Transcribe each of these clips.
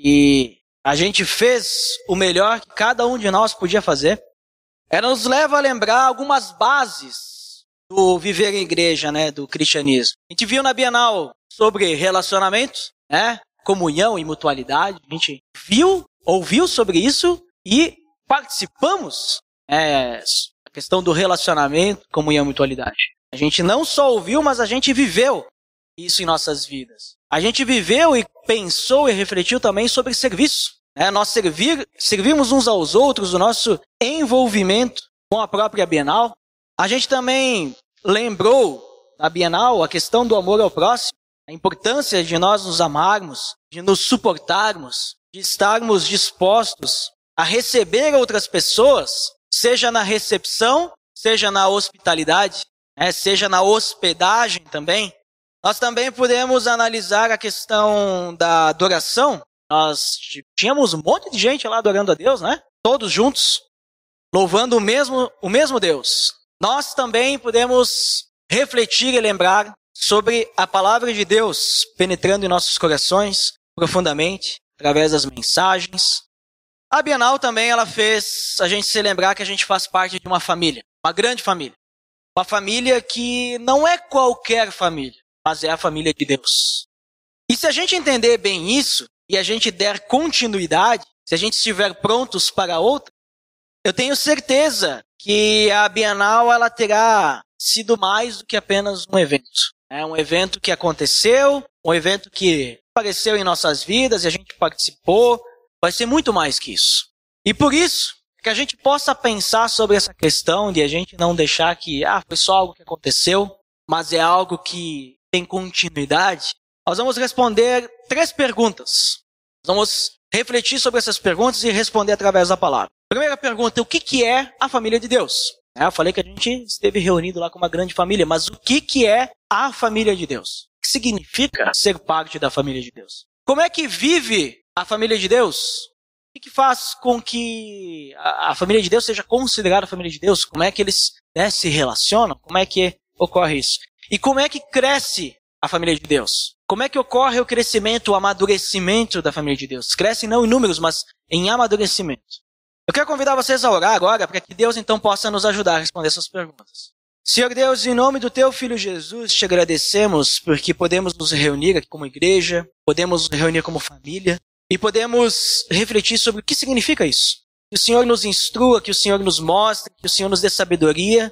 e a gente fez o melhor que cada um de nós podia fazer. Ela nos leva a lembrar algumas bases do viver em igreja, né, do cristianismo. A gente viu na Bienal sobre relacionamentos, né, comunhão e mutualidade. A gente ouviu sobre isso e participamos a questão do relacionamento, comunhão e mutualidade. A gente não só ouviu, mas a gente viveu isso em nossas vidas. A gente viveu e pensou e refletiu também sobre serviço. Nós servimos uns aos outros, o nosso envolvimento com a própria Bienal. A gente também lembrou na Bienal a questão do amor ao próximo, a importância de nós nos amarmos, de nos suportarmos, de estarmos dispostos a receber outras pessoas, seja na recepção, seja na hospitalidade, seja na hospedagem também. Nós também podemos analisar a questão da adoração. Nós tínhamos um monte de gente lá adorando a Deus, né? Todos juntos, louvando o mesmo Deus. Nós também podemos refletir e lembrar sobre a palavra de Deus penetrando em nossos corações profundamente, através das mensagens. A Bienal também ela fez a gente se lembrar que a gente faz parte de uma família, uma grande família. Uma família que não é qualquer família, mas é a família de Deus. E se a gente entender bem isso, e a gente der continuidade, se a gente estiver prontos para outra, eu tenho certeza que a Bienal ela terá sido mais do que apenas um evento. É um evento que aconteceu, um evento que apareceu em nossas vidas e a gente participou. Vai ser muito mais que isso. E por isso, que a gente possa pensar sobre essa questão de a gente não deixar que, foi só algo que aconteceu, mas é algo que tem continuidade. Nós vamos responder 3 perguntas. Nós vamos refletir sobre essas perguntas e responder através da palavra. Primeira pergunta, o que é a família de Deus? Eu falei que a gente esteve reunido lá com uma grande família, mas o que é a família de Deus? O que significa ser parte da família de Deus? Como é que vive a família de Deus? O que faz com que a família de Deus seja considerada a família de Deus? Como é que eles se relacionam? Como é que ocorre isso? E como é que cresce a família de Deus? Como é que ocorre o crescimento, o amadurecimento da família de Deus? Cresce não em números, mas em amadurecimento. Eu quero convidar vocês a orar agora para que Deus então possa nos ajudar a responder essas perguntas. Senhor Deus, em nome do Teu Filho Jesus, te agradecemos porque podemos nos reunir aqui como igreja, podemos nos reunir como família e podemos refletir sobre o que significa isso. Que o Senhor nos instrua, que o Senhor nos mostre, que o Senhor nos dê sabedoria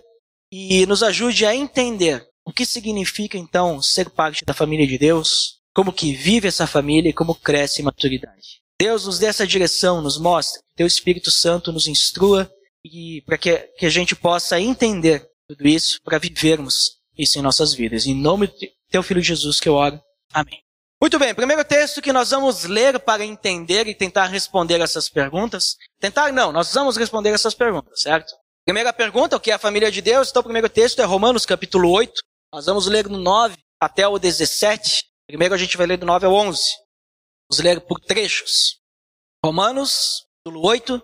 e nos ajude a entender o que significa então ser parte da família de Deus, como que vive essa família e como cresce em maturidade. Deus nos dê essa direção, nos mostre, Teu Espírito Santo nos instrua e para que a gente possa entender tudo isso, para vivermos isso em nossas vidas. Em nome de Teu Filho Jesus que eu oro. Amém. Muito bem, primeiro texto que nós vamos ler para entender e tentar responder essas perguntas. Tentar não, nós vamos responder essas perguntas, certo? Primeira pergunta, o que é a família de Deus? Então o primeiro texto é Romanos capítulo 8. Nós vamos ler do 9 até o 17. Primeiro a gente vai ler do 9 ao 11. Vamos ler por trechos. Romanos capítulo 8,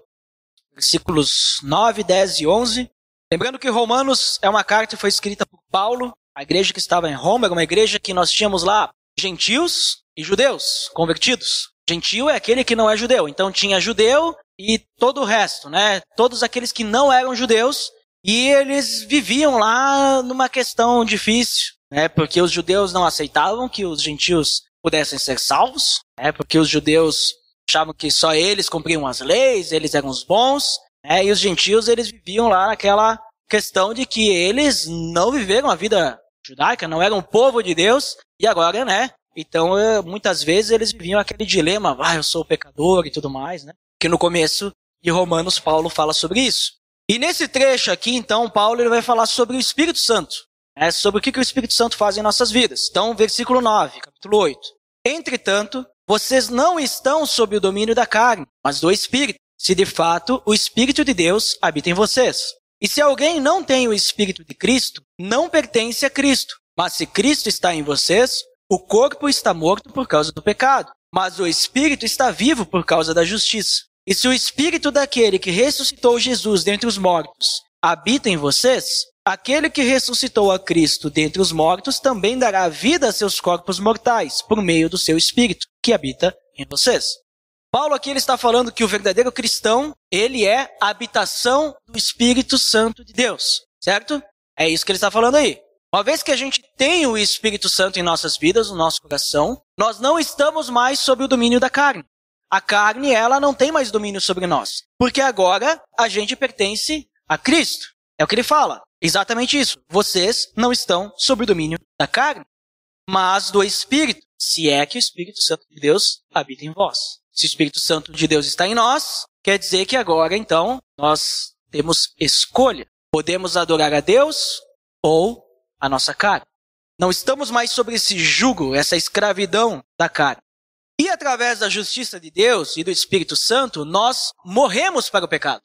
versículos 9, 10 e 11. Lembrando que Romanos é uma carta que foi escrita por Paulo. A igreja que estava em Roma era uma igreja que nós tínhamos lá gentios e judeus convertidos. Gentio é aquele que não é judeu. Então tinha judeu e todo o resto, né? Todos aqueles que não eram judeus e eles viviam lá numa questão difícil, né? Porque os judeus não aceitavam que os gentios pudessem ser salvos, né? Porque os judeus achavam que só eles cumpriam as leis, eles eram os bons, né? E os gentios eles viviam lá naquela questão de que eles não viveram a vida judaica, não eram o povo de Deus e agora, né? Então, muitas vezes eles viviam aquele dilema, eu sou pecador e tudo mais, né? Que no começo de Romanos, Paulo fala sobre isso. E nesse trecho aqui, então, Paulo ele vai falar sobre o Espírito Santo, né? Sobre o que o Espírito Santo faz em nossas vidas. Então, versículo 9, capítulo 8. Entretanto, vocês não estão sob o domínio da carne, mas do Espírito, se de fato o Espírito de Deus habita em vocês. E se alguém não tem o Espírito de Cristo, não pertence a Cristo. Mas se Cristo está em vocês, o corpo está morto por causa do pecado, mas o Espírito está vivo por causa da justiça. E se o Espírito daquele que ressuscitou Jesus dentre os mortos habita em vocês, aquele que ressuscitou a Cristo dentre os mortos também dará vida a seus corpos mortais, por meio do seu Espírito, que habita em vocês. Paulo aqui ele está falando que o verdadeiro cristão, ele é a habitação do Espírito Santo de Deus, certo? É isso que ele está falando aí. Uma vez que a gente tem o Espírito Santo em nossas vidas, no nosso coração, nós não estamos mais sob o domínio da carne. A carne, ela não tem mais domínio sobre nós, porque agora a gente pertence a Cristo. É o que ele fala, exatamente isso. Vocês não estão sob o domínio da carne, mas do Espírito, se é que o Espírito Santo de Deus habita em vós. Se o Espírito Santo de Deus está em nós, quer dizer que agora, então, nós temos escolha. Podemos adorar a Deus ou a nossa carne. Não estamos mais sobre esse jugo, essa escravidão da carne. E através da justiça de Deus e do Espírito Santo, nós morremos para o pecado.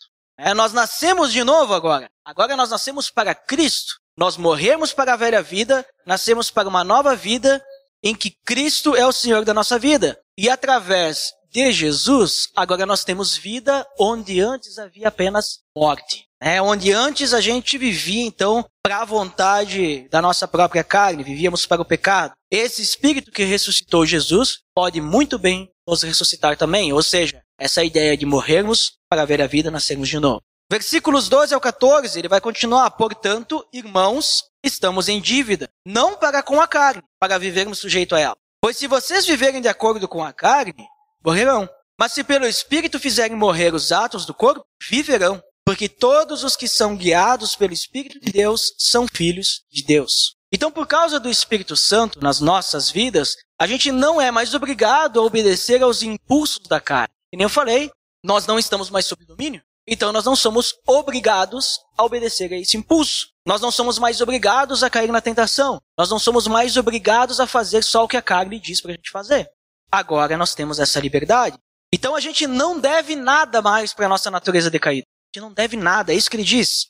Nós nascemos de novo agora. Agora nós nascemos para Cristo. Nós morremos para a velha vida, nascemos para uma nova vida em que Cristo é o Senhor da nossa vida. E através de Jesus, agora nós temos vida onde antes havia apenas morte. Onde antes a gente vivia, então, para a vontade da nossa própria carne, vivíamos para o pecado. Esse Espírito que ressuscitou Jesus pode muito bem nos ressuscitar também. Ou seja, essa ideia de morrermos para ver a vida, nascermos de novo. Versículos 12 ao 14, ele vai continuar. Portanto, irmãos, estamos em dívida, não para com a carne, para vivermos sujeito a ela. Pois se vocês viverem de acordo com a carne, morrerão. Mas se pelo Espírito fizerem morrer os atos do corpo, viverão. Porque todos os que são guiados pelo Espírito de Deus são filhos de Deus. Então, por causa do Espírito Santo nas nossas vidas, a gente não é mais obrigado a obedecer aos impulsos da carne. E nem eu falei, nós não estamos mais sob domínio. Então, nós não somos obrigados a obedecer a esse impulso. Nós não somos mais obrigados a cair na tentação. Nós não somos mais obrigados a fazer só o que a carne diz para a gente fazer. Agora nós temos essa liberdade. Então, a gente não deve nada mais para a nossa natureza decaída. A gente não deve nada, é isso que ele diz.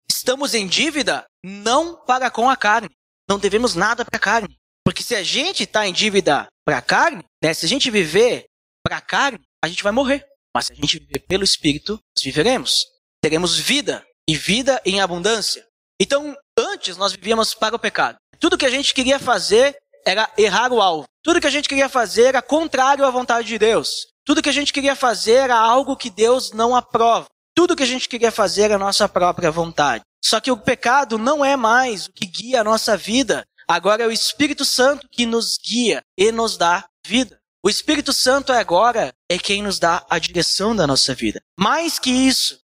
Estamos em dívida não para com a carne. Não devemos nada para a carne. Porque se a gente está em dívida para a carne, se a gente viver para a carne, a gente vai morrer. Mas se a gente viver pelo Espírito, nós viveremos. Teremos vida, e vida em abundância. Então, antes nós vivíamos para o pecado. Tudo que a gente queria fazer era errar o alvo. Tudo que a gente queria fazer era contrário à vontade de Deus. Tudo que a gente queria fazer era algo que Deus não aprova. Tudo que a gente queria fazer era a nossa própria vontade. Só que o pecado não é mais o que guia a nossa vida. Agora é o Espírito Santo que nos guia e nos dá vida. O Espírito Santo agora é quem nos dá a direção da nossa vida. Mais que isso,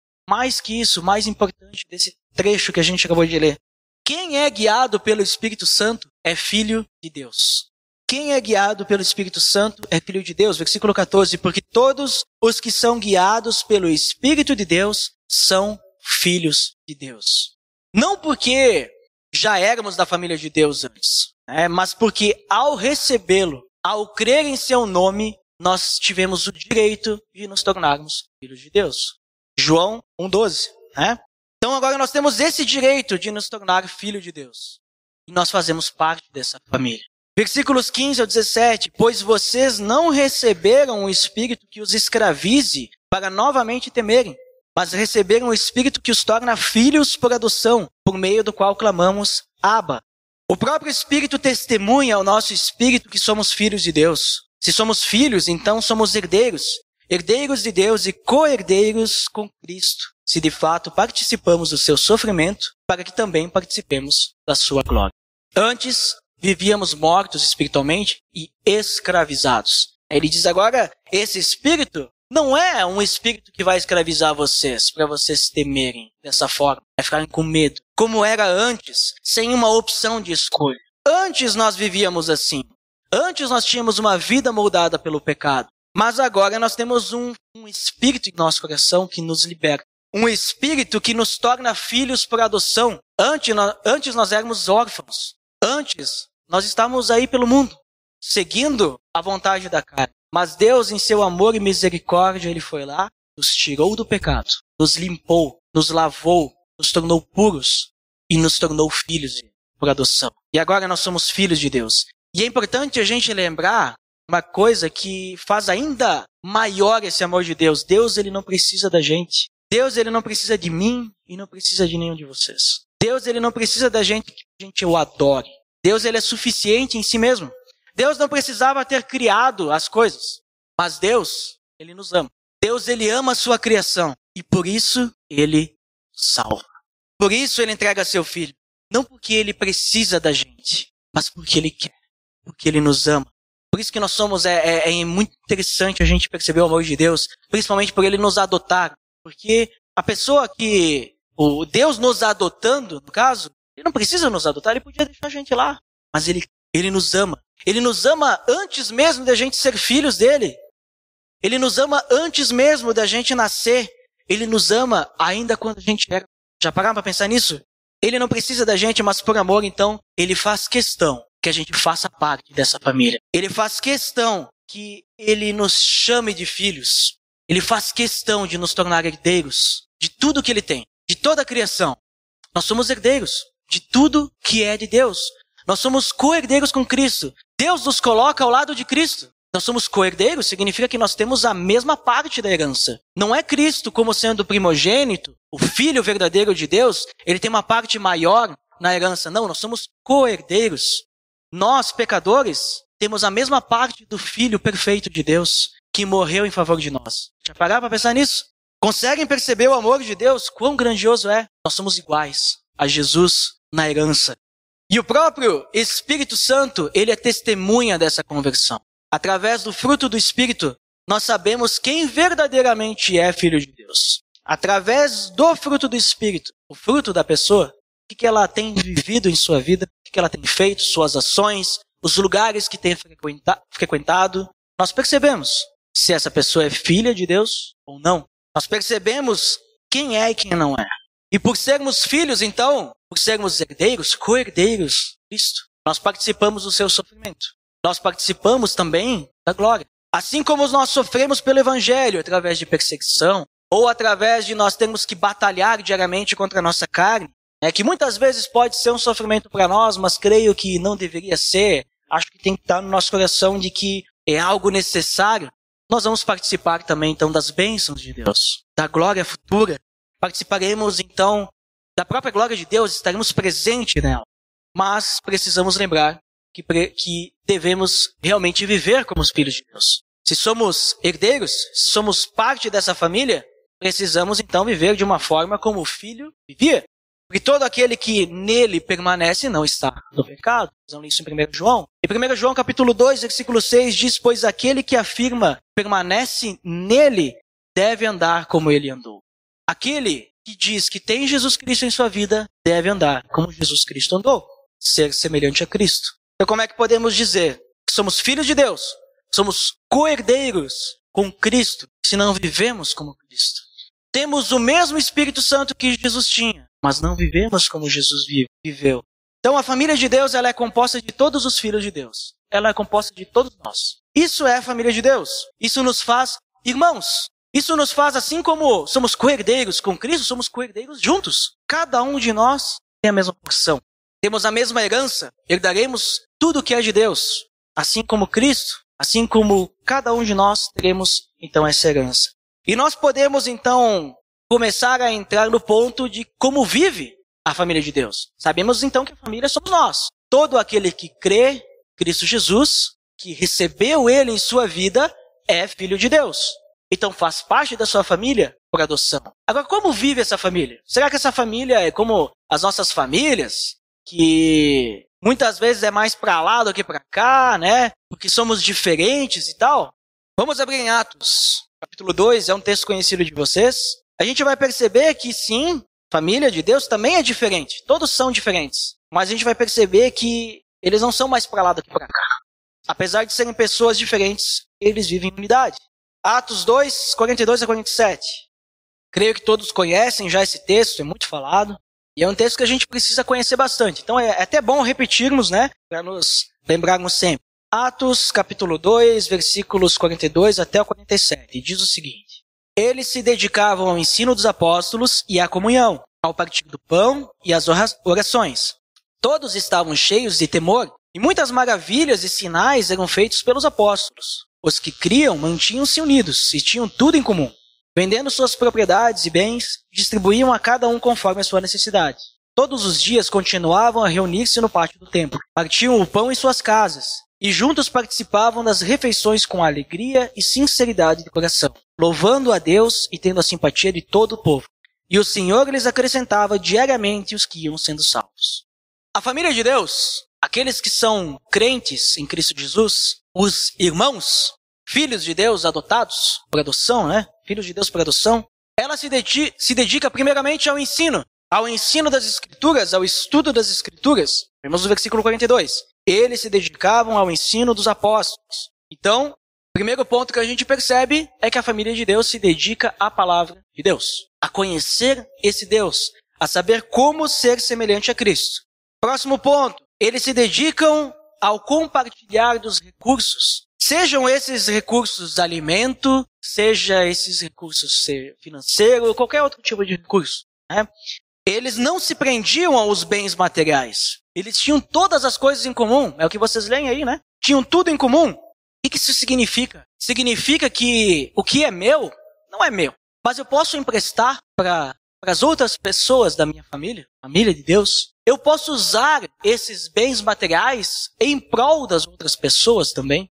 mais importante desse trecho que a gente acabou de ler. Quem é guiado pelo Espírito Santo é filho de Deus. Quem é guiado pelo Espírito Santo é filho de Deus. Versículo 14. Porque todos os que são guiados pelo Espírito de Deus são filhos de Deus. Não porque já éramos da família de Deus antes, mas porque ao recebê-lo, ao crer em seu nome, nós tivemos o direito de nos tornarmos filhos de Deus. João 1,12. Então agora nós temos esse direito de nos tornar filho de Deus. E nós fazemos parte dessa família. Versículos 15 ao 17. Pois vocês não receberam o Espírito que os escravize para novamente temerem, mas receberam o Espírito que os torna filhos por adoção, por meio do qual clamamos, Abba. O próprio Espírito testemunha ao nosso Espírito que somos filhos de Deus. Se somos filhos, então somos herdeiros. Herdeiros de Deus e co-herdeiros com Cristo, se de fato participamos do seu sofrimento, para que também participemos da sua glória. Antes, vivíamos mortos espiritualmente e escravizados. Ele diz agora, esse Espírito não é um Espírito que vai escravizar vocês, para vocês temerem dessa forma, ficarem com medo, como era antes, sem uma opção de escolha. Antes nós vivíamos assim. Antes nós tínhamos uma vida moldada pelo pecado. Mas agora nós temos um Espírito em nosso coração que nos liberta. Um Espírito que nos torna filhos por adoção. Antes nós éramos órfãos. Antes nós estávamos aí pelo mundo, seguindo a vontade da carne. Mas Deus, em seu amor e misericórdia, Ele foi lá, nos tirou do pecado, nos limpou, nos lavou, nos tornou puros e nos tornou filhos por adoção. E agora nós somos filhos de Deus. E é importante a gente lembrar uma coisa que faz ainda maior esse amor de Deus. Deus, Ele não precisa da gente. Deus, Ele não precisa de mim e não precisa de nenhum de vocês. Deus, Ele não precisa da gente que a gente o adore. Deus, Ele é suficiente em si mesmo. Deus não precisava ter criado as coisas. Mas Deus, Ele nos ama. Deus, Ele ama a sua criação. E por isso, Ele salva. Por isso, Ele entrega seu Filho. Não porque Ele precisa da gente, mas porque Ele quer. Porque Ele nos ama. Por isso que nós somos, é muito interessante a gente perceber o amor de Deus, principalmente por Ele nos adotar. Porque a pessoa que, o Deus nos adotando, no caso, Ele não precisa nos adotar, Ele podia deixar a gente lá. Mas Ele nos ama. Ele nos ama antes mesmo da gente ser filhos dEle. Ele nos ama antes mesmo da gente nascer. Ele nos ama ainda quando a gente era. Já pararam para pensar nisso? Ele não precisa da gente, mas por amor, então, Ele faz questão que a gente faça parte dessa família. Ele faz questão que Ele nos chame de filhos. Ele faz questão de nos tornar herdeiros de tudo que Ele tem, de toda a criação. Nós somos herdeiros de tudo que é de Deus. Nós somos co-herdeiros com Cristo. Deus nos coloca ao lado de Cristo. Nós somos co-herdeiros, significa que nós temos a mesma parte da herança. Não é Cristo como sendo o primogênito, o Filho verdadeiro de Deus, Ele tem uma parte maior na herança. Não, nós somos co-herdeiros. Nós, pecadores, temos a mesma parte do Filho perfeito de Deus, que morreu em favor de nós. Já pararam para pensar nisso? Conseguem perceber o amor de Deus? Quão grandioso é? Nós somos iguais a Jesus na herança. E o próprio Espírito Santo, Ele é testemunha dessa conversão. Através do fruto do Espírito, nós sabemos quem verdadeiramente é filho de Deus. Através do fruto do Espírito, o fruto da pessoa, o que ela tem vivido em sua vida, o que ela tem feito, suas ações, os lugares que tem frequentado, nós percebemos se essa pessoa é filha de Deus ou não. Nós percebemos quem é e quem não é. E por sermos filhos, então, por sermos herdeiros, co-herdeiros de Cristo, nós participamos do seu sofrimento. Nós participamos também da glória. Assim como nós sofremos pelo Evangelho, através de perseguição, ou através de nós termos que batalhar diariamente contra a nossa carne, que muitas vezes pode ser um sofrimento para nós, mas creio que não deveria ser. Acho que tem que estar no nosso coração de que é algo necessário. Nós vamos participar também, então, das bênçãos de Deus, da glória futura. Participaremos, então, da própria glória de Deus, estaremos presentes nela. Mas precisamos lembrar que devemos realmente viver como os filhos de Deus. Se somos herdeiros, se somos parte dessa família, precisamos então viver de uma forma como o filho vivia. Porque todo aquele que nele permanece não está no pecado. Vamos ler isso em 1 João. Em 1 João capítulo 2, versículo 6, diz: pois aquele que afirma permanece nele deve andar como ele andou. Aquele que diz que tem Jesus Cristo em sua vida deve andar como Jesus Cristo andou, ser semelhante a Cristo. Então como é que podemos dizer que somos filhos de Deus, somos co-herdeiros com Cristo, se não vivemos como Cristo? Temos o mesmo Espírito Santo que Jesus tinha, mas não vivemos como Jesus viveu. Então a família de Deus, ela é composta de todos os filhos de Deus. Ela é composta de todos nós. Isso é a família de Deus. Isso nos faz irmãos. Isso nos faz, assim como somos co-herdeiros com Cristo, somos co-herdeiros juntos. Cada um de nós tem a mesma porção. Temos a mesma herança, herdaremos tudo que é de Deus. Assim como Cristo, assim como cada um de nós teremos, então, essa herança. E nós podemos, então, começar a entrar no ponto de como vive a família de Deus. Sabemos, então, que a família somos nós. Todo aquele que crê em Cristo Jesus, que recebeu Ele em sua vida, é filho de Deus. Então faz parte da sua família por adoção. Agora, como vive essa família? Será que essa família é como as nossas famílias, que muitas vezes é mais para lá do que para cá, né? Porque somos diferentes e tal? Vamos abrir em Atos, capítulo 2, é um texto conhecido de vocês. A gente vai perceber que sim, a família de Deus também é diferente. Todos são diferentes. Mas a gente vai perceber que eles não são mais para lá do que para cá. Apesar de serem pessoas diferentes, eles vivem em unidade. Atos 2, 42 a 47. Creio que todos conhecem já esse texto, é muito falado. E é um texto que a gente precisa conhecer bastante. Então é até bom repetirmos, né? Para nos lembrarmos sempre. Atos, capítulo 2, versículos 42 até o 47. Diz o seguinte: eles se dedicavam ao ensino dos apóstolos e à comunhão, ao partir do pão e às orações. Todos estavam cheios de temor, e muitas maravilhas e sinais eram feitos pelos apóstolos. Os que criam mantinham-se unidos e tinham tudo em comum. Vendendo suas propriedades e bens, distribuíam a cada um conforme a sua necessidade. Todos os dias continuavam a reunir-se no pátio do templo. Partiam o pão em suas casas e juntos participavam das refeições com alegria e sinceridade de coração, louvando a Deus e tendo a simpatia de todo o povo. E o Senhor lhes acrescentava diariamente os que iam sendo salvos. A família de Deus, aqueles que são crentes em Cristo Jesus, os irmãos, filhos de Deus adotados por adoção, né? Filhos de Deus por adoção, ela se dedica primeiramente ao ensino das Escrituras, ao estudo das Escrituras. Vemos no versículo 42. Eles se dedicavam ao ensino dos apóstolos. Então, o primeiro ponto que a gente percebe é que a família de Deus se dedica à palavra de Deus, a conhecer esse Deus, a saber como ser semelhante a Cristo. Próximo ponto, eles se dedicam ao compartilhar dos recursos. Sejam esses recursos alimento, seja esses recursos financeiro, ou qualquer outro tipo de recurso, né? Eles não se prendiam aos bens materiais. Eles tinham todas as coisas em comum. É o que vocês leem aí, né? Tinham tudo em comum. O que isso significa? Significa que o que é meu, não é meu. Mas eu posso emprestar para as outras pessoas da minha família de Deus. Eu posso usar esses bens materiais em prol das outras pessoas também.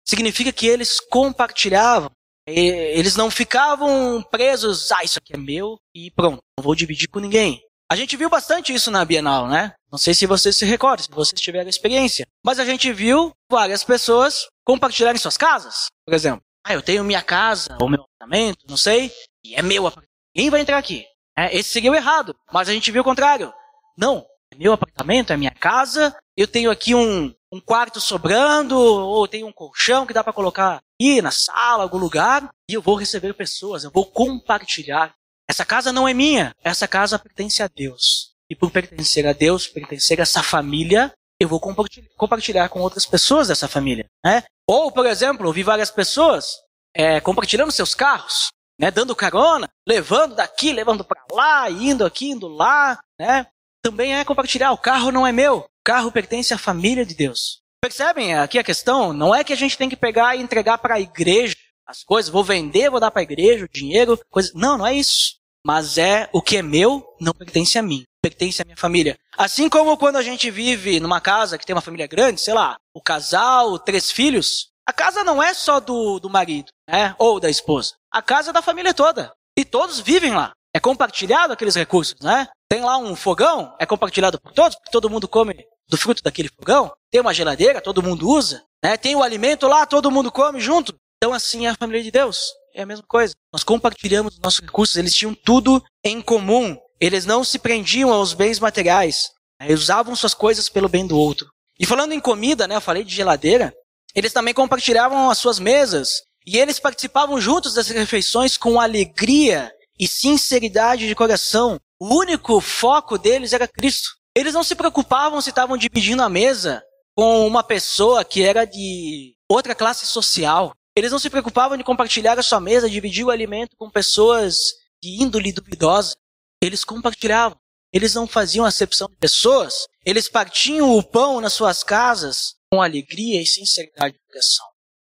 Significa que eles compartilhavam. Eles não ficavam presos, isso aqui é meu e pronto, não vou dividir com ninguém. A gente viu bastante isso na Bienal, né? Não sei se vocês se recordam, se vocês tiveram experiência. Mas a gente viu várias pessoas compartilharem suas casas. Por exemplo, eu tenho minha casa, ou meu apartamento, não sei, e é meu apartamento. Ninguém vai entrar aqui. Esse seria o errado, mas a gente viu o contrário. Não, é meu apartamento, é minha casa, eu tenho aqui um quarto sobrando, ou tenho um colchão que dá para colocar aqui na sala, algum lugar, e eu vou receber pessoas, eu vou compartilhar. Essa casa não é minha, essa casa pertence a Deus. E por pertencer a Deus, pertencer a essa família, eu vou compartilhar com outras pessoas dessa família, né? Ou, por exemplo, eu vi várias pessoas compartilhando seus carros, né? Dando carona, levando daqui, levando para lá, indo aqui, indo lá, né? Também é compartilhar. O carro não é meu. O carro pertence à família de Deus. Percebem aqui a questão? Não é que a gente tem que pegar e entregar para a igreja as coisas. Vou vender, vou dar para a igreja o dinheiro. Coisa... Não, não é isso. Mas o que é meu não pertence a mim. Pertence à minha família. Assim como quando a gente vive numa casa que tem uma família grande, sei lá, o casal, 3 filhos. A casa não é só do marido, né? Ou da esposa. A casa é da família toda. E todos vivem lá. É compartilhado aqueles recursos, né? Tem lá um fogão, é compartilhado por todos, porque todo mundo come do fruto daquele fogão. Tem uma geladeira, todo mundo usa, né? Tem o alimento lá, todo mundo come junto. Então assim é a família de Deus. É a mesma coisa. Nós compartilhamos os nossos recursos, eles tinham tudo em comum. Eles não se prendiam aos bens materiais. Eles usavam suas coisas pelo bem do outro. E falando em comida, né? Eu falei de geladeira. Eles também compartilhavam as suas mesas. E eles participavam juntos das refeições com alegria e sinceridade de coração. O único foco deles era Cristo. Eles não se preocupavam se estavam dividindo a mesa com uma pessoa que era de outra classe social. Eles não se preocupavam de compartilhar a sua mesa, dividir o alimento com pessoas de índole duvidosa. Eles compartilhavam. Eles não faziam acepção de pessoas. Eles partiam o pão nas suas casas com alegria e sinceridade de coração.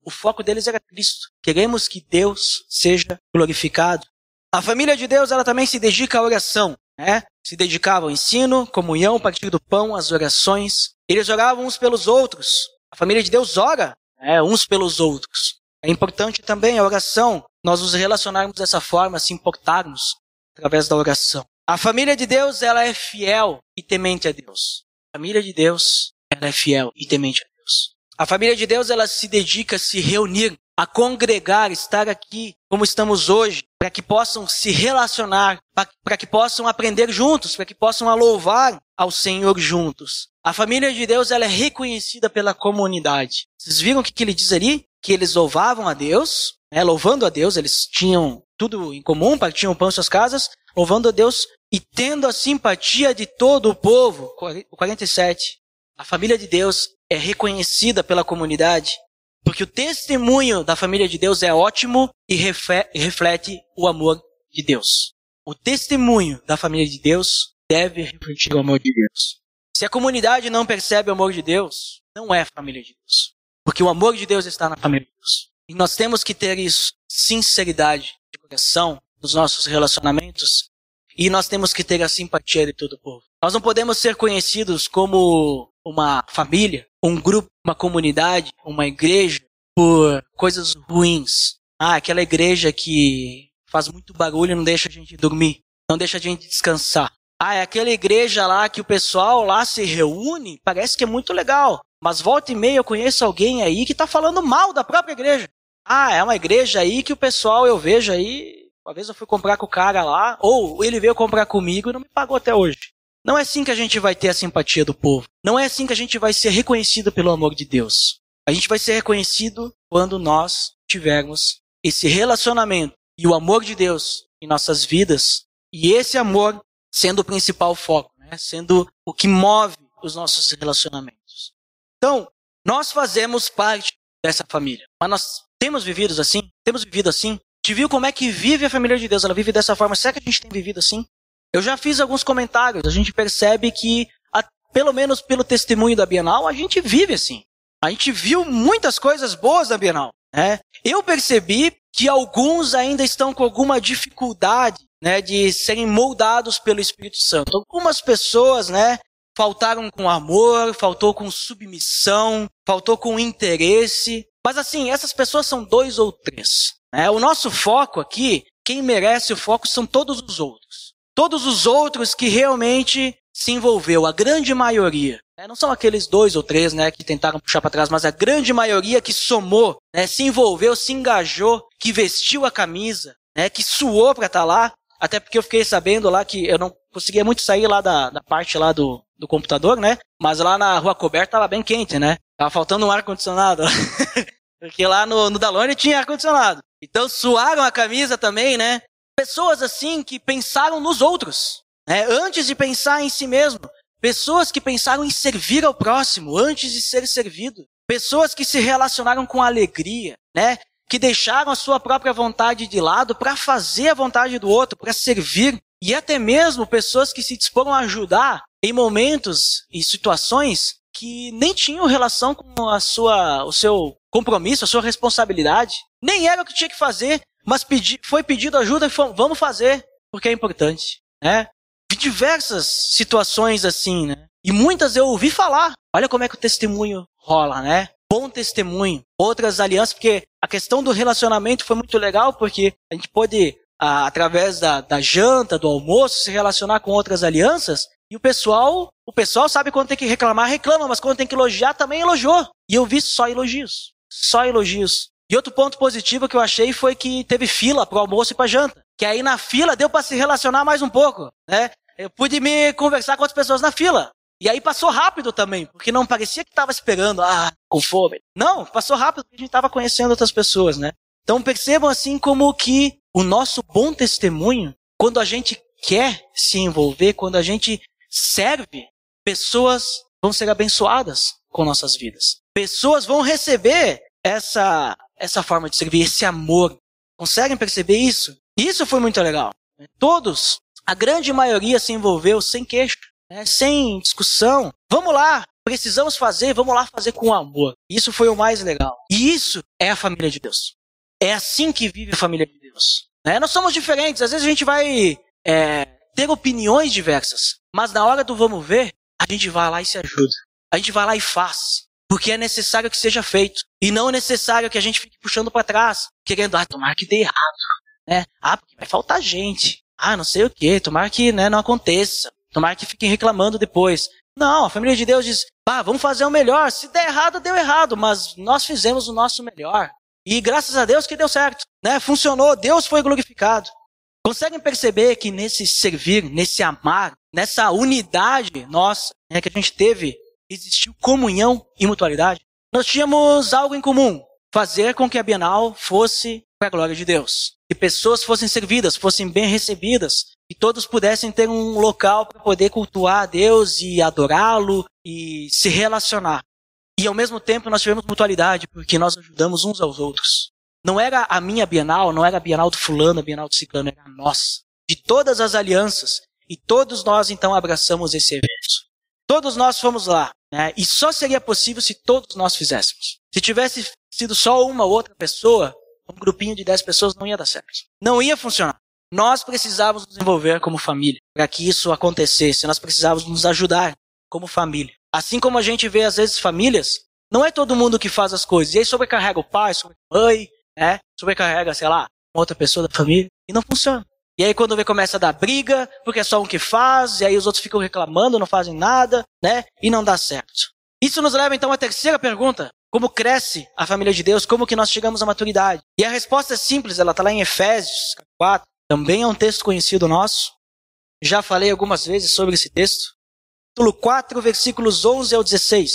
O foco deles era Cristo. Queremos que Deus seja glorificado. A família de Deus, ela também se dedica à oração, né? Se dedicava ao ensino, comunhão, partir do pão, às orações. Eles oravam uns pelos outros. A família de Deus ora, uns pelos outros. É importante também a oração, nós nos relacionarmos dessa forma, se importarmos através da oração. A família de Deus, ela é fiel e temente a Deus. A família de Deus, ela é fiel e temente a Deus. A família de Deus, ela se dedica a se reunir, a congregar, estar aqui como estamos hoje, para que possam se relacionar, para que possam aprender juntos, para que possam louvar ao Senhor juntos. A família de Deus, ela é reconhecida pela comunidade. Vocês viram o que ele diz ali? Que eles louvavam a Deus, louvando a Deus, eles tinham tudo em comum, partiam o pão em suas casas, louvando a Deus e tendo a simpatia de todo o povo. O 47. A família de Deus é reconhecida pela comunidade, porque o testemunho da família de Deus é ótimo e reflete o amor de Deus. O testemunho da família de Deus deve refletir o amor de Deus. Se a comunidade não percebe o amor de Deus, não é família de Deus. Porque o amor de Deus está na família de Deus. E nós temos que ter isso, sinceridade de coração nos nossos relacionamentos. E nós temos que ter a simpatia de todo o povo. Nós não podemos ser conhecidos como uma família um grupo, uma comunidade, uma igreja por coisas ruins. Aquela igreja que faz muito barulho e não deixa a gente dormir, não deixa a gente descansar. É aquela igreja lá que o pessoal lá se reúne, parece que é muito legal. Mas volta e meia eu conheço alguém aí que está falando mal da própria igreja. É uma igreja aí que o pessoal eu vejo aí, uma vez eu fui comprar com o cara lá, ou ele veio comprar comigo e não me pagou até hoje. Não é assim que a gente vai ter a simpatia do povo. Não é assim que a gente vai ser reconhecido pelo amor de Deus. A gente vai ser reconhecido quando nós tivermos esse relacionamento e o amor de Deus em nossas vidas, e esse amor sendo o principal foco, né? Sendo o que move os nossos relacionamentos. Então, nós fazemos parte dessa família, mas nós temos vivido assim? Temos vivido assim? A gente viu como é que vive a família de Deus, ela vive dessa forma. Será que a gente tem vivido assim? Eu já fiz alguns comentários, a gente percebe que, pelo menos pelo testemunho da Bienal, a gente vive assim. A gente viu muitas coisas boas da Bienal, né? Eu percebi que alguns ainda estão com alguma dificuldade, né, de serem moldados pelo Espírito Santo. Algumas pessoas, né, faltaram com amor, faltou com submissão, faltou com interesse. Mas assim, essas pessoas são 2 ou 3. Né? O nosso foco aqui, quem merece o foco são todos os outros. Todos os outros que realmente se envolveu, a grande maioria. Não são aqueles 2 ou 3, né, que tentaram puxar para trás, mas a grande maioria que somou, né, se envolveu, se engajou, que vestiu a camisa, né, que suou para estar lá. Até porque eu fiquei sabendo lá que eu não conseguia muito sair lá da parte lá do computador, né? Mas lá na Rua Coberta tava bem quente, né? Tava faltando um ar-condicionado. Porque lá no Dalone tinha ar-condicionado. Então suaram a camisa também, né? Pessoas assim que pensaram nos outros, né? Antes de pensar em si mesmo. Pessoas que pensaram em servir ao próximo antes de ser servido. Pessoas que se relacionaram com alegria, né? Que deixaram a sua própria vontade de lado para fazer a vontade do outro, para servir. E até mesmo pessoas que se disporam a ajudar em momentos e situações que nem tinham relação com o seu compromisso, a sua responsabilidade. Nem era o que tinha que fazer, mas foi pedido ajuda e falou, vamos fazer, porque é importante. Né? De diversas situações assim, né? E muitas eu ouvi falar. Olha como é que o testemunho rola, né? Bom testemunho, outras alianças, porque a questão do relacionamento foi muito legal, porque a gente pôde, através da janta, do almoço, se relacionar com outras alianças, e o pessoal sabe quando tem que reclamar, reclama, mas quando tem que elogiar, também elogiou. E eu vi só elogios. E outro ponto positivo que eu achei foi que teve fila para o almoço e para a janta, que aí na fila deu para se relacionar mais um pouco, né? Eu pude me conversar com outras pessoas na fila. E aí passou rápido também, porque não parecia que estava esperando, com fome. Não, passou rápido porque a gente estava conhecendo outras pessoas, né? Então percebam assim como que o nosso bom testemunho, quando a gente quer se envolver, quando a gente serve, pessoas vão ser abençoadas com nossas vidas. Pessoas vão receber essa forma de servir, esse amor. Conseguem perceber isso? Isso foi muito legal. Todos, a grande maioria se envolveu sem queixo. Sem discussão, vamos lá, precisamos fazer, vamos lá fazer com amor. Isso foi o mais legal. E isso é a família de Deus. É assim que vive a família de Deus. Nós somos diferentes, às vezes a gente vai ter opiniões diversas, mas na hora do vamos ver, a gente vai lá e se ajuda. A gente vai lá e faz, porque é necessário que seja feito. E não é necessário que a gente fique puxando para trás, querendo, tomara que dê errado. Porque vai faltar gente. Não sei o que, tomara que não aconteça. Tomara que fiquem reclamando depois. Não, a família de Deus diz, vamos fazer o melhor. Se der errado, deu errado, mas nós fizemos o nosso melhor. E graças a Deus que deu certo. Funcionou, Deus foi glorificado. Conseguem perceber que nesse servir, nesse amar, nessa unidade nossa, que a gente teve, existiu comunhão e mutualidade? Nós tínhamos algo em comum. Fazer com que a Bienal fosse para a glória de Deus. Que pessoas fossem servidas, fossem bem recebidas. Que todos pudessem ter um local para poder cultuar a Deus e adorá-lo e se relacionar. E ao mesmo tempo nós tivemos mutualidade, porque nós ajudamos uns aos outros. Não era a minha Bienal, não era a Bienal do fulano, a Bienal do ciclano, era a nossa. De todas as alianças. E todos nós então abraçamos esse evento. Todos nós fomos lá. E só seria possível se todos nós fizéssemos. Se tivesse sido só uma ou outra pessoa, um grupinho de 10 pessoas não ia dar certo. Não ia funcionar. Nós precisávamos nos envolver como família para que isso acontecesse. Nós precisávamos nos ajudar como família. Assim como a gente vê, às vezes, famílias, não é todo mundo que faz as coisas. E aí sobrecarrega o pai, sobrecarrega a mãe, né? Sobrecarrega, sei lá, uma outra pessoa da família. E não funciona. E aí quando vê, começa a dar briga, porque é só um que faz, e aí os outros ficam reclamando, não fazem nada, né? E não dá certo. Isso nos leva, então, à terceira pergunta. Como cresce a família de Deus? Como que nós chegamos à maturidade? E a resposta é simples, ela está lá em Efésios 4. Também é um texto conhecido nosso. Já falei algumas vezes sobre esse texto. Capítulo 4, versículos 11 ao 16.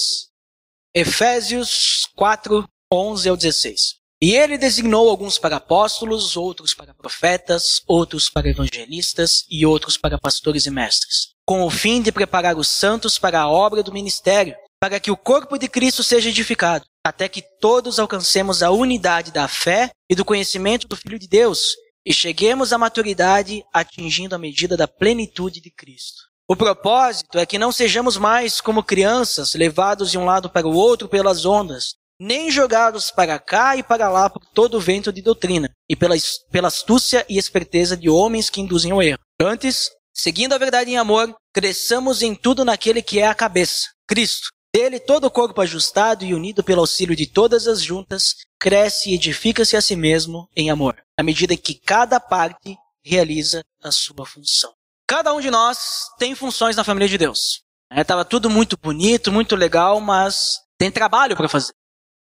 Efésios 4, 11 ao 16. E ele designou alguns para apóstolos, outros para profetas, outros para evangelistas e outros para pastores e mestres, com o fim de preparar os santos para a obra do ministério, para que o corpo de Cristo seja edificado, até que todos alcancemos a unidade da fé e do conhecimento do Filho de Deus, e cheguemos à maturidade, atingindo a medida da plenitude de Cristo. O propósito é que não sejamos mais como crianças, levados de um lado para o outro pelas ondas, nem jogados para cá e para lá por todo o vento de doutrina, e pela astúcia e esperteza de homens que induzem ao erro. Antes, seguindo a verdade em amor, cresçamos em tudo naquele que é a cabeça, Cristo. Dele todo o corpo ajustado e unido pelo auxílio de todas as juntas, cresce e edifica-se a si mesmo em amor, à medida que cada parte realiza a sua função. Cada um de nós tem funções na família de Deus. Estava tudo muito bonito, muito legal, mas tem trabalho para fazer.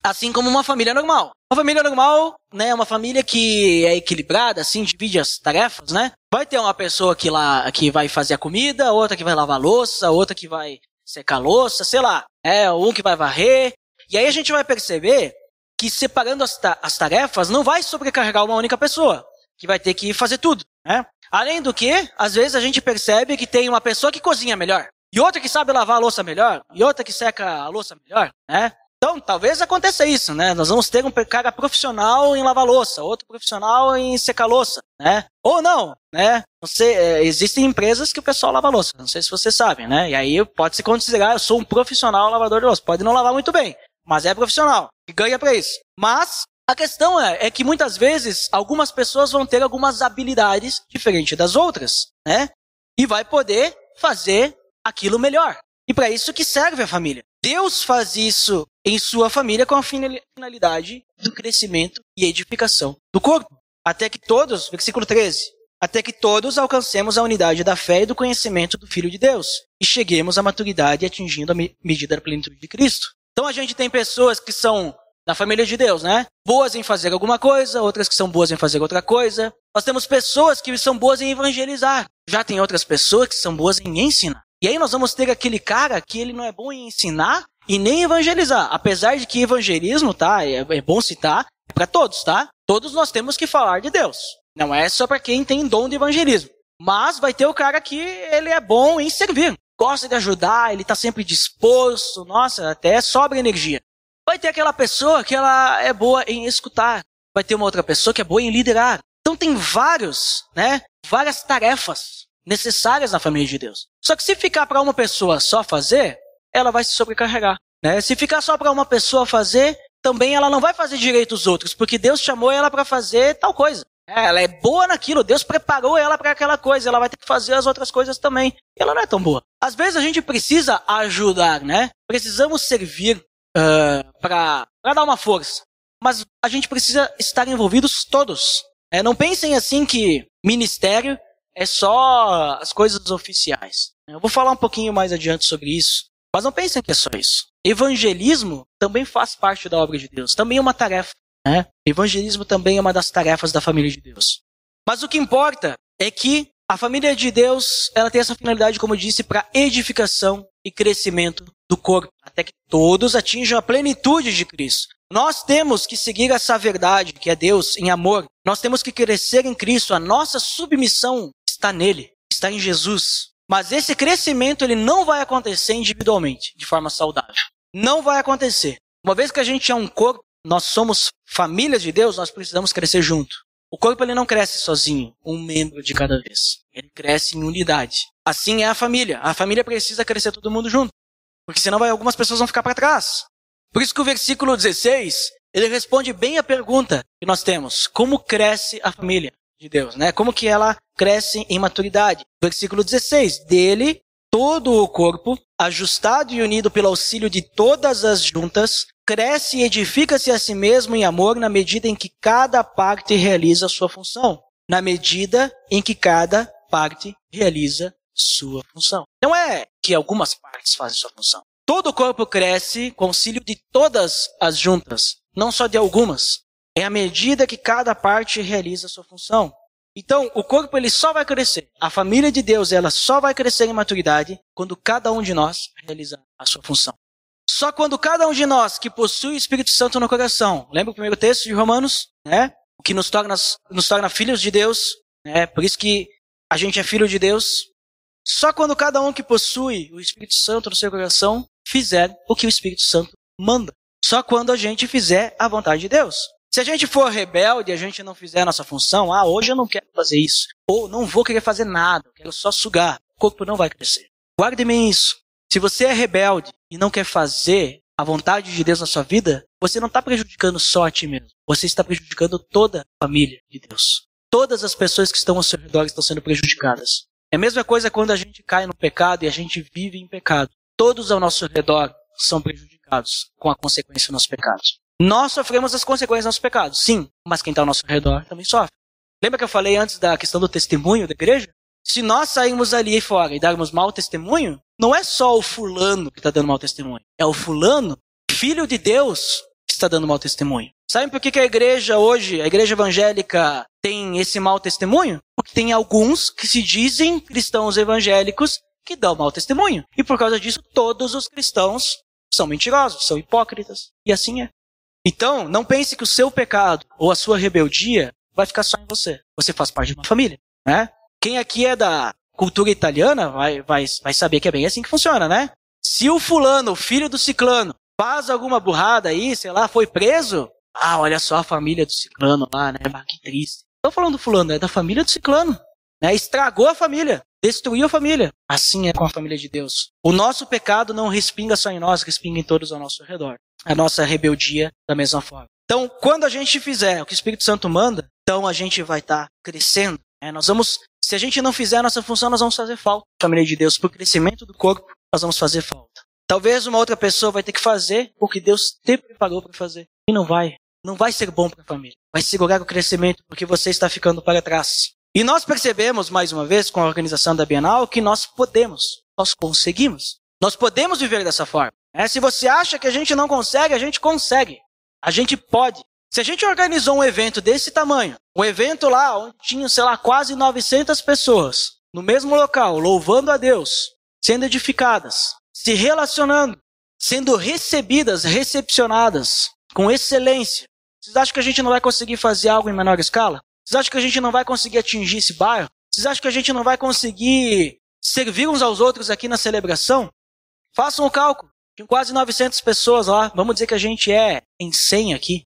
Assim como uma família normal. Uma família normal, né, é uma família que é equilibrada, assim, divide as tarefas, né? Vai ter uma pessoa que vai fazer a comida, outra que vai lavar a louça, outra que vai secar a louça, sei lá. Um que vai varrer. E aí a gente vai perceber que separando as tarefas não vai sobrecarregar uma única pessoa, que vai ter que fazer tudo, né? Além do que, às vezes a gente percebe que tem uma pessoa que cozinha melhor, e outra que sabe lavar a louça melhor, e outra que seca a louça melhor, né? Então, talvez aconteça isso, né? Nós vamos ter um cara profissional em lavar louça, outro profissional em secar louça, né? Ou não, né? Não sei, existem empresas que o pessoal lava louça, não sei se vocês sabem, né? E aí pode se considerar, eu sou um profissional lavador de louça. Pode não lavar muito bem, mas é profissional e ganha para isso. Mas a questão é que muitas vezes algumas pessoas vão ter algumas habilidades diferentes das outras, né? E vai poder fazer aquilo melhor. E para isso que serve a família. Deus faz isso em sua família com a finalidade do crescimento e edificação do corpo. Até que todos, versículo 13, até que todos alcancemos a unidade da fé e do conhecimento do Filho de Deus e cheguemos à maturidade atingindo a medida da plenitude de Cristo. Então a gente tem pessoas que são na família de Deus, né? Boas em fazer alguma coisa, outras que são boas em fazer outra coisa. Nós temos pessoas que são boas em evangelizar. Já tem outras pessoas que são boas em ensinar. E aí nós vamos ter aquele cara que ele não é bom em ensinar e nem evangelizar. Apesar de que evangelismo, tá? É bom citar, é para todos, tá? Todos nós temos que falar de Deus. Não é só para quem tem dom de evangelismo. Mas vai ter o cara que ele é bom em servir. Gosta de ajudar, ele está sempre disposto. Nossa, até sobra energia. Vai ter aquela pessoa que ela é boa em escutar. Vai ter uma outra pessoa que é boa em liderar. Então tem várias tarefas necessárias na família de Deus. Só que se ficar para uma pessoa só fazer, ela vai se sobrecarregar, né? Se ficar só para uma pessoa fazer, também ela não vai fazer direito os outros, porque Deus chamou ela para fazer tal coisa. Ela é boa naquilo, Deus preparou ela para aquela coisa, ela vai ter que fazer as outras coisas também. E ela não é tão boa. Às vezes a gente precisa ajudar, né? Precisamos servir para dar uma força. Mas a gente precisa estar envolvidos todos. Não pensem assim que ministério é só as coisas oficiais. Eu vou falar um pouquinho mais adiante sobre isso. Mas não pensem que é só isso. Evangelismo também faz parte da obra de Deus. Também é uma tarefa. Né? Evangelismo também é uma das tarefas da família de Deus. Mas o que importa é que a família de Deus ela tem essa finalidade, como eu disse, para edificação e crescimento do corpo. Até que todos atinjam a plenitude de Cristo. Nós temos que seguir essa verdade, que é Deus em amor. Nós temos que crescer em Cristo. A nossa submissão está nele, está em Jesus. Mas esse crescimento ele não vai acontecer individualmente, de forma saudável. Não vai acontecer. Uma vez que a gente é um corpo, nós somos famílias de Deus, nós precisamos crescer junto. O corpo ele não cresce sozinho, um membro de cada vez. Ele cresce em unidade. Assim é a família. A família precisa crescer todo mundo junto. Porque senão algumas pessoas vão ficar para trás. Por isso que o versículo 16, ele responde bem a pergunta que nós temos. Como cresce a família de Deus, né? Como que ela cresce em maturidade? Versículo 16, dele todo o corpo, ajustado e unido pelo auxílio de todas as juntas, cresce e edifica-se a si mesmo em amor na medida em que cada parte realiza a sua função. Na medida em que cada parte realiza sua função. Não é que algumas partes fazem sua função. Todo o corpo cresce com o auxílio de todas as juntas, não só de algumas. É à medida que cada parte realiza a sua função. Então, o corpo ele só vai crescer. A família de Deus ela só vai crescer em maturidade quando cada um de nós realiza a sua função. Só quando cada um de nós que possui o Espírito Santo no coração, lembra o primeiro texto de Romanos, né? O que nos torna filhos de Deus, né? Por isso que a gente é filho de Deus. Só quando cada um que possui o Espírito Santo no seu coração fizer o que o Espírito Santo manda. Só quando a gente fizer a vontade de Deus. Se a gente for rebelde e a gente não fizer a nossa função, hoje eu não quero fazer isso. Ou não vou querer fazer nada, eu quero só sugar. O corpo não vai crescer. Guarde bem isso. Se você é rebelde e não quer fazer a vontade de Deus na sua vida, você não está prejudicando só a ti mesmo. Você está prejudicando toda a família de Deus. Todas as pessoas que estão ao seu redor estão sendo prejudicadas. É a mesma coisa quando a gente cai no pecado e a gente vive em pecado. Todos ao nosso redor são prejudicados com a consequência dos nossos pecados. Nós sofremos as consequências dos nossos pecados, sim, mas quem está ao nosso redor também sofre. Lembra que eu falei antes da questão do testemunho da igreja? Se nós sairmos ali fora e darmos mau testemunho, não é só o fulano que está dando mau testemunho. É o fulano, filho de Deus, que está dando mau testemunho. Sabem por que a igreja hoje, a igreja evangélica, tem esse mau testemunho? Porque tem alguns que se dizem cristãos evangélicos que dão mau testemunho. E por causa disso, todos os cristãos são mentirosos, são hipócritas. E assim é. Então, não pense que o seu pecado ou a sua rebeldia vai ficar só em você. Você faz parte de uma família, né? Quem aqui é da cultura italiana vai saber que é bem assim que funciona, né? Se o fulano, o filho do ciclano, faz alguma burrada aí, sei lá, foi preso, olha só a família do ciclano lá, né? Que triste. Não tô falando do fulano, é da família do ciclano, né? Estragou a família, destruiu a família. Assim é com a família de Deus. O nosso pecado não respinga só em nós, respinga em todos ao nosso redor. A nossa rebeldia da mesma forma. Então, quando a gente fizer o que o Espírito Santo manda, então a gente vai estar crescendo. Se a gente não fizer a nossa função, nós vamos fazer falta. Família de Deus, para o crescimento do corpo, nós vamos fazer falta. Talvez uma outra pessoa vai ter que fazer o que Deus te preparou para fazer. E não vai ser bom para a família. Vai segurar o crescimento porque você está ficando para trás. E nós percebemos, mais uma vez, com a organização da Bienal, que nós conseguimos. Nós podemos viver dessa forma. Se você acha que a gente não consegue, a gente consegue. A gente pode. Se a gente organizou um evento desse tamanho, um evento lá onde tinha, quase 900 pessoas, no mesmo local, louvando a Deus, sendo edificadas, se relacionando, sendo recepcionadas com excelência, vocês acham que a gente não vai conseguir fazer algo em menor escala? Vocês acham que a gente não vai conseguir atingir esse bairro? Vocês acham que a gente não vai conseguir servir uns aos outros aqui na celebração? Façam o cálculo. Tinha quase 900 pessoas lá. Vamos dizer que a gente é em 100 aqui.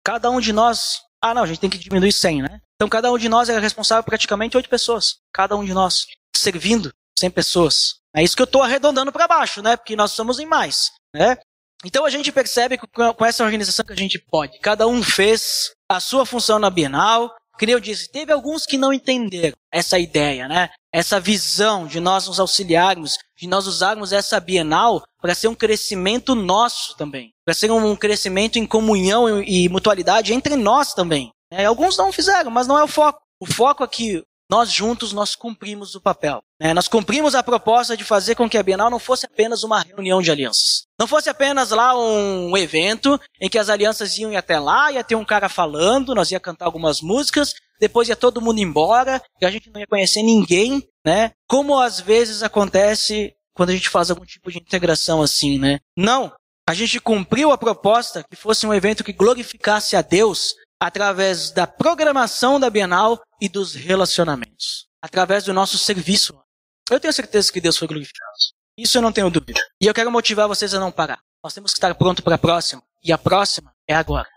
Cada um de nós... a gente tem que diminuir 100, né? Então cada um de nós é responsável por praticamente 8 pessoas. Cada um de nós. Servindo 100 pessoas. É isso que eu estou arredondando para baixo, né? Porque nós somos em mais, né? Então a gente percebe que com essa organização que a gente pode. Cada um fez a sua função na Bienal. Que eu disse, teve alguns que não entenderam essa ideia, né? Essa visão de nós nos auxiliarmos, de nós usarmos essa Bienal para ser um crescimento nosso também. Para ser um crescimento em comunhão e mutualidade entre nós também. Alguns não fizeram, mas não é o foco. O foco é que nós juntos nós cumprimos o papel. Nós cumprimos a proposta de fazer com que a Bienal não fosse apenas uma reunião de alianças. Não fosse apenas lá um evento em que as alianças iam até lá, ia ter um cara falando, nós ia cantar algumas músicas, depois ia todo mundo embora, e a gente não ia conhecer ninguém, né? Como às vezes acontece quando a gente faz algum tipo de integração assim, né? Não, a gente cumpriu a proposta que fosse um evento que glorificasse a Deus através da programação da Bienal e dos relacionamentos. Através do nosso serviço. Eu tenho certeza que Deus foi glorificado. Isso eu não tenho dúvida. E eu quero motivar vocês a não parar. Nós temos que estar pronto para a próxima. E a próxima é agora.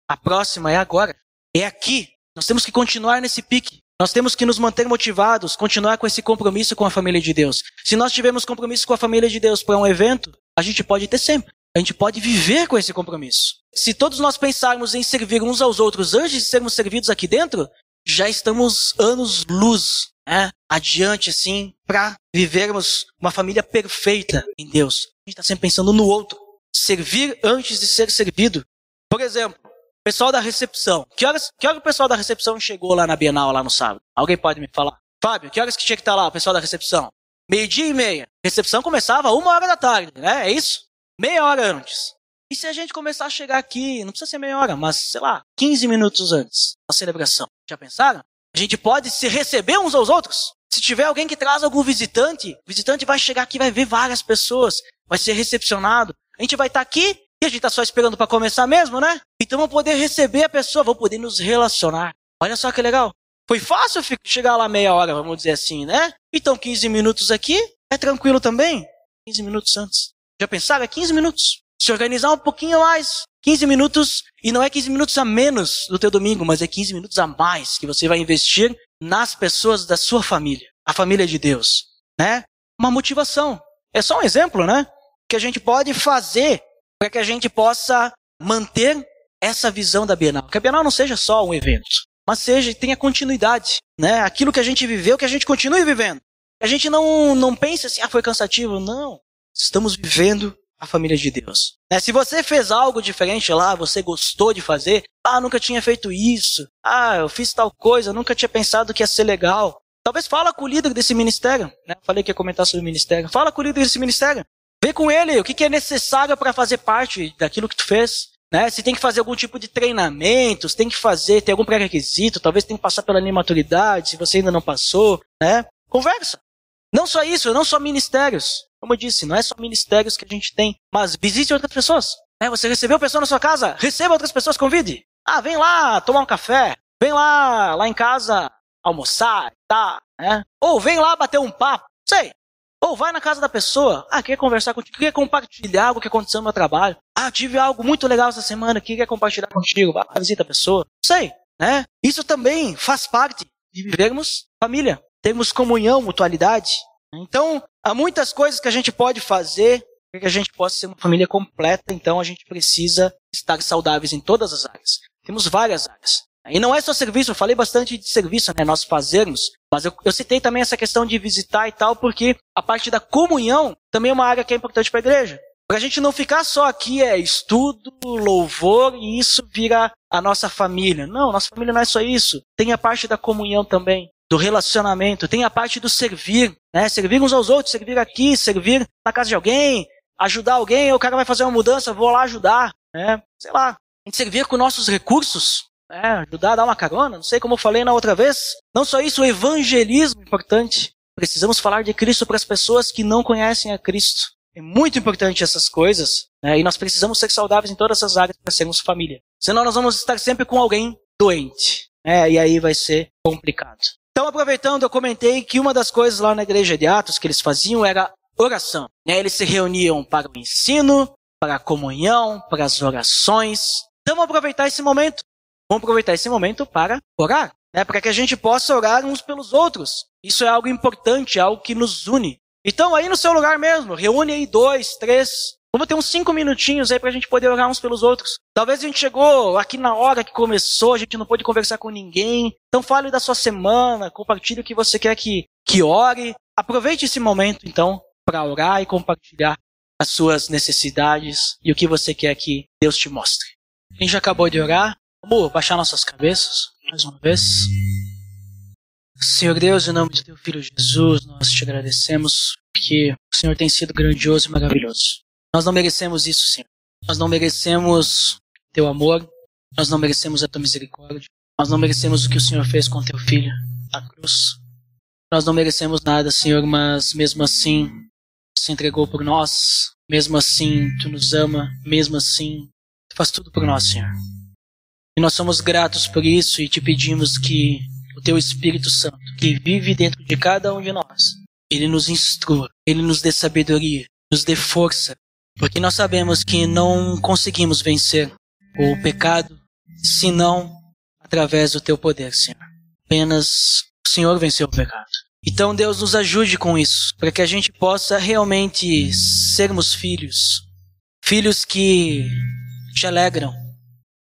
A próxima é agora. É aqui. Nós temos que continuar nesse pique. Nós temos que nos manter motivados, continuar com esse compromisso com a família de Deus. Se nós tivermos compromisso com a família de Deus para um evento, a gente pode ter sempre. A gente pode viver com esse compromisso. Se todos nós pensarmos em servir uns aos outros antes de sermos servidos aqui dentro, já estamos anos-luz, né, adiante, assim, para vivermos uma família perfeita em Deus. A gente está sempre pensando no outro. Servir antes de ser servido. Por exemplo, pessoal da recepção. Que hora o pessoal da recepção chegou lá na Bienal, lá no sábado? Alguém pode me falar? Fábio, que horas que tinha que estar lá o pessoal da recepção? 12:30. Recepção começava 1h da tarde, né? É isso? Meia hora antes. E se a gente começar a chegar aqui, não precisa ser meia hora, mas, sei lá, 15 minutos antes da celebração. Já pensaram? A gente pode se receber uns aos outros. Se tiver alguém que traz algum visitante, o visitante vai chegar aqui, vai ver várias pessoas, vai ser recepcionado. A gente vai estar aqui e a gente está só esperando para começar mesmo, né? Então vamos poder receber a pessoa, vamos poder nos relacionar. Olha só que legal. Foi fácil chegar lá meia hora, vamos dizer assim, né? Então 15 minutos aqui é tranquilo também. 15 minutos antes. Já pensaram? É 15 minutos. Se organizar um pouquinho mais. 15 minutos, e não é 15 minutos a menos do teu domingo, mas é 15 minutos a mais que você vai investir nas pessoas da sua família. A família de Deus, né? Uma motivação. É só um exemplo, né? Que a gente pode fazer para que a gente possa manter essa visão da Bienal. Que a Bienal não seja só um evento, mas tenha continuidade, né? Aquilo que a gente viveu, que a gente continue vivendo. A gente não pense assim, foi cansativo. Não, estamos vivendo a família de Deus. Se você fez algo diferente lá, você gostou de fazer, nunca tinha feito isso, eu fiz tal coisa, nunca tinha pensado que ia ser legal. Talvez fala com o líder desse ministério, né? Falei que ia comentar sobre o ministério. Fala com o líder desse ministério. Vê com ele o que é necessário para fazer parte daquilo que tu fez. Né? Se tem que fazer algum tipo de treinamento, se tem que ter algum pré-requisito, talvez tem que passar pela maturidade, se você ainda não passou, né? Conversa. Não só isso, não só ministérios. Como eu disse, não é só ministérios que a gente tem, mas visite outras pessoas. Você recebeu pessoa na sua casa, receba outras pessoas, convide. Vem lá tomar um café, vem lá em casa almoçar, tá? Né? Ou vem lá bater um papo, sei. Ou vai na casa da pessoa, quer conversar contigo, quer compartilhar algo que aconteceu no meu trabalho. Tive algo muito legal essa semana, quer compartilhar contigo, vai visita a pessoa. Sei, né? Isso também faz parte de vivermos família, termos comunhão, mutualidade. Então, há muitas coisas que a gente pode fazer para que a gente possa ser uma família completa, então a gente precisa estar saudáveis em todas as áreas. Temos várias áreas. E não é só serviço, eu falei bastante de serviço, né, nós fazermos, mas eu citei também essa questão de visitar e tal, porque a parte da comunhão também é uma área que é importante para a igreja. Para a gente não ficar só aqui, estudo, louvor, e isso vira a nossa família. Não, nossa família não é só isso. Tem a parte da comunhão também, do relacionamento, tem a parte do servir, né? Servir uns aos outros, servir aqui, servir na casa de alguém, ajudar alguém, o cara vai fazer uma mudança, vou lá ajudar, né? Sei lá, a gente servir com nossos recursos, ajudar a dar uma carona, não sei como eu falei na outra vez. Não só isso, o evangelismo é importante. Precisamos falar de Cristo para as pessoas que não conhecem a Cristo. É muito importante essas coisas, né? E nós precisamos ser saudáveis em todas essas áreas para sermos família. Senão nós vamos estar sempre com alguém doente, né? E aí vai ser complicado. Então, aproveitando, eu comentei que uma das coisas lá na igreja de Atos que eles faziam era oração. Né? Eles se reuniam para o ensino, para a comunhão, para as orações. Então, vamos aproveitar esse momento. Vamos aproveitar esse momento para orar, né? Para que a gente possa orar uns pelos outros. Isso é algo importante, é algo que nos une. Então, aí no seu lugar mesmo, reúne aí 2, 3, vamos ter uns 5 minutinhos aí para a gente poder orar uns pelos outros. Talvez a gente chegou aqui na hora que começou, a gente não pôde conversar com ninguém. Então, fale da sua semana, compartilhe o que você quer que ore. Aproveite esse momento, então, para orar e compartilhar as suas necessidades e o que você quer que Deus te mostre. A gente já acabou de orar. Vamos baixar nossas cabeças mais uma vez. Senhor Deus, em nome de teu Filho Jesus, nós te agradecemos porque o Senhor tem sido grandioso e maravilhoso. Nós não merecemos isso, Senhor. Nós não merecemos teu amor, nós não merecemos a tua misericórdia, nós não merecemos o que o Senhor fez com teu Filho na cruz. Nós não merecemos nada, Senhor, mas mesmo assim se entregou por nós, mesmo assim tu nos ama, mesmo assim tu faz tudo por nós, Senhor. E nós somos gratos por isso e te pedimos que o teu Espírito Santo, que vive dentro de cada um de nós, ele nos instrua, ele nos dê sabedoria, nos dê força, porque nós sabemos que não conseguimos vencer o pecado, senão através do teu poder, Senhor. Apenas o Senhor venceu o pecado. Então, Deus, nos ajude com isso, para que a gente possa realmente sermos filhos. Filhos que te alegram,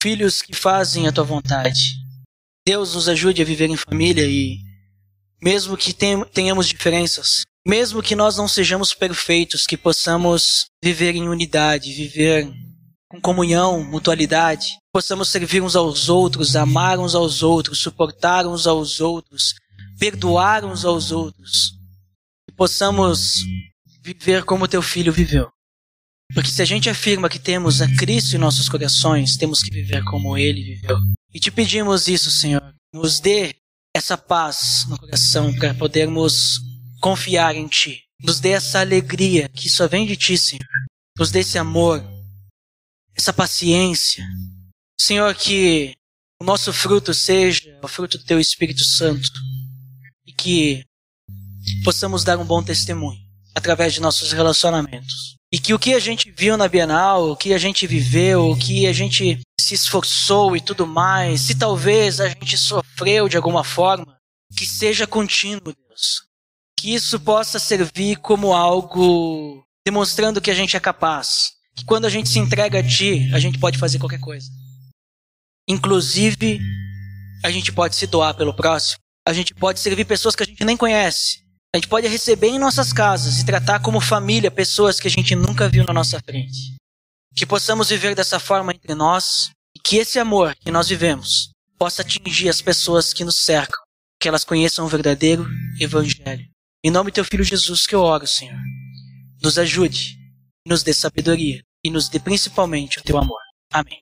filhos que fazem a tua vontade. Deus nos ajude a viver em família e mesmo que tenhamos diferenças, mesmo que nós não sejamos perfeitos, que possamos viver em unidade, viver com comunhão, mutualidade, possamos servir uns aos outros, amar uns aos outros, suportar uns aos outros, perdoar uns aos outros, e possamos viver como teu filho viveu. Porque se a gente afirma que temos a Cristo em nossos corações, temos que viver como Ele viveu. E te pedimos isso, Senhor, nos dê essa paz no coração para podermos confiar em Ti. Nos dê essa alegria que só vem de Ti, Senhor. Nos dê esse amor, essa paciência. Senhor, que o nosso fruto seja o fruto do Teu Espírito Santo e que possamos dar um bom testemunho através de nossos relacionamentos. E que o que a gente viu na Bienal, o que a gente viveu, o que a gente se esforçou e tudo mais, se talvez a gente sofreu de alguma forma, que seja contínuo, Deus. Que isso possa servir como algo demonstrando que a gente é capaz. Que quando a gente se entrega a Ti, a gente pode fazer qualquer coisa. Inclusive, a gente pode se doar pelo próximo. A gente pode servir pessoas que a gente nem conhece. A gente pode receber em nossas casas e tratar como família pessoas que a gente nunca viu na nossa frente. Que possamos viver dessa forma entre nós e que esse amor que nós vivemos possa atingir as pessoas que nos cercam, que elas conheçam o verdadeiro Evangelho. Em nome do Teu Filho Jesus que eu oro, Senhor. Nos ajude, nos dê sabedoria e nos dê principalmente o Teu amor. Amém.